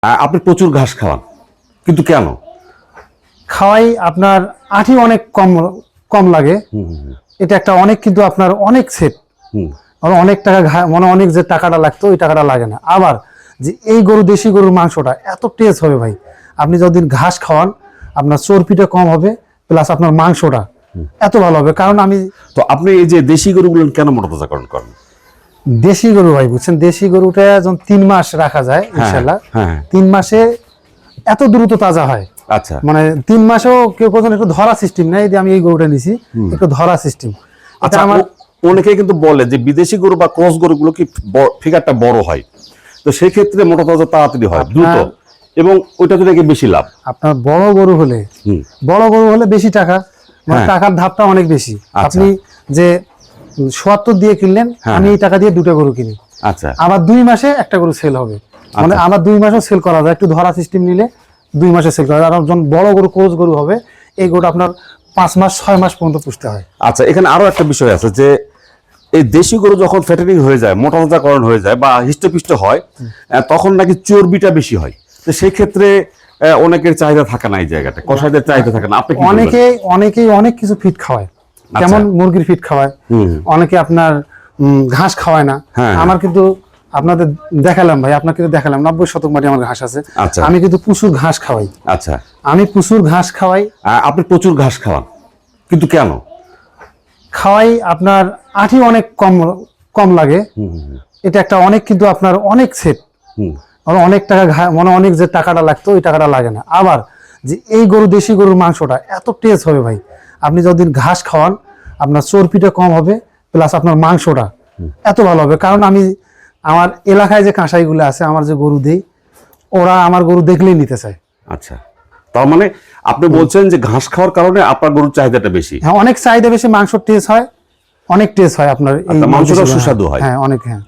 আপনি প্রচুর ঘাস খাওয়ান, কিন্তু কেন? খাওয়াই আপনার আঠি অনেক কম কম লাগে। এটা একটা অনেক, কিন্তু আপনার অনেক সেট, অনেক টাকা মানে অনেক যে টাকাটা লাগতো ওই টাকাটা লাগে না। আবার যে এই গরু, দেশি গরুর মাংসটা এত টেস্ট হবে ভাই, আপনি যতদিন ঘাস খাওয়ান আপনার চর্বিটা কম হবে, প্লাস আপনার মাংসটা এত ভালো হবে। কারণ আমি তো আপনি এই যে দেশি গরুগুলো কেন মোটাতাজাকরণ করেন? দেশি গরু ভাই, বুঝছেন, দেশি গরুটা যখন 3 মাস রাখা যায় ইনশাল্লাহ, 3 মাসে এত দ্রুত তাজা হয়। আচ্ছা, মানে 3 মাসেও কেউ কোথাও একটু ধরা সিস্টেম নাই যে আমি এই গরুটা নিছি, একটু ধরা সিস্টেম। আচ্ছা, আমার অনেকে কিন্তু বলে যে বিদেশি গরু বা ক্রস গরুগুলো কি ফিগারটা বড় হয়, তো সেই ক্ষেত্রে মোটাতাজা তাড়াতাড়ি হয়, দ্রুত, এবং ওইটা তো নাকি বেশি লাভ। আপনার বড় গরু হলে বেশি টাকা, মানে টাকার ধাপটা অনেক বেশি। আপনি যে ৭০ দিয়ে কিনলেন, আমি এই টাকা দিয়ে 2টা গরু কিনি, আচ্ছা, আবার 2 মাসে একটা গরু সেল হবে, মানে আবার 2 মাসও সেল করা যায়। একটু ধরা সিস্টেম নিলে 2 মাসে সেল করা যায়। আর যখন বড় গরু, ক্রস গরু হবে, এই গরুটা আপনার 5 মাস 6 মাস পর্যন্ত পুষতে হয়। আচ্ছা, এখানে আরো একটা বিষয় আছে যে এই দেশি গরু যখন ফ্যাটেনিং হয়ে যায়, মোটাতাজাকরণ হয়ে যায় বা হিষ্টপিষ্ট হয়, তখন নাকি চর্বিটা বেশি হয়। তো সেই ক্ষেত্রে অনেকের চাহিদা থাকে না, এই জায়গাটা কষাইদের চাহিদা থাকে না। আপনি অনেকেই অনেক কিছু ফিট খাওয়ায়, যেমন মুরগির ফিট খাওয়ায়, অনেকে আপনার ঘাস খাওয়ায় না। আমার কিন্তু আপনাদের দেখালাম ভাই, আপনাকে দেখালাম 90 শতক মাটি আমার ঘাস আছে। আমি কিন্তু প্রচুর ঘাস খাওয়াই। আচ্ছা, আমি প্রচুর ঘাস খাওয়াই। আপনি প্রচুর ঘাস খাওয়ান, কিন্তু কেন? খাওয়াই আপনার আঠি অনেক কম কম লাগে। এটা একটা অনেক, কিন্তু আপনার অনেক সেট, অনেক টাকা মানে অনেক যে টাকাটা লাগতো ওই টাকাটা লাগে না। আবার যে এই গরু, দেশি গরুর মাংসটা এত টেস্ট হবে ভাই, আপনি যতদিন ঘাস খাওয়ান আপনার চর্বিটা কম হবে, প্লাস আপনার মাংসটা এত ভালো হবে। কারণ আমি আমার এলাকায় যে কাঁসাইগুলো আছে, আমার যে গরু দেই, ওরা আমার গরু দেখলেই নিতে চায়। আচ্ছা, তার মানে আপনি বলছেন যে ঘাস খাওয়ার কারণে আপনার গরুর চাহিদাটা বেশি। হ্যাঁ, অনেক চাহিদা বেশি, মাংস টেস্ট হয়, অনেক টেস্ট হয় আপনার, এই মাংসটা সুস্বাদু হয়। হ্যাঁ, অনেক। হ্যাঁ।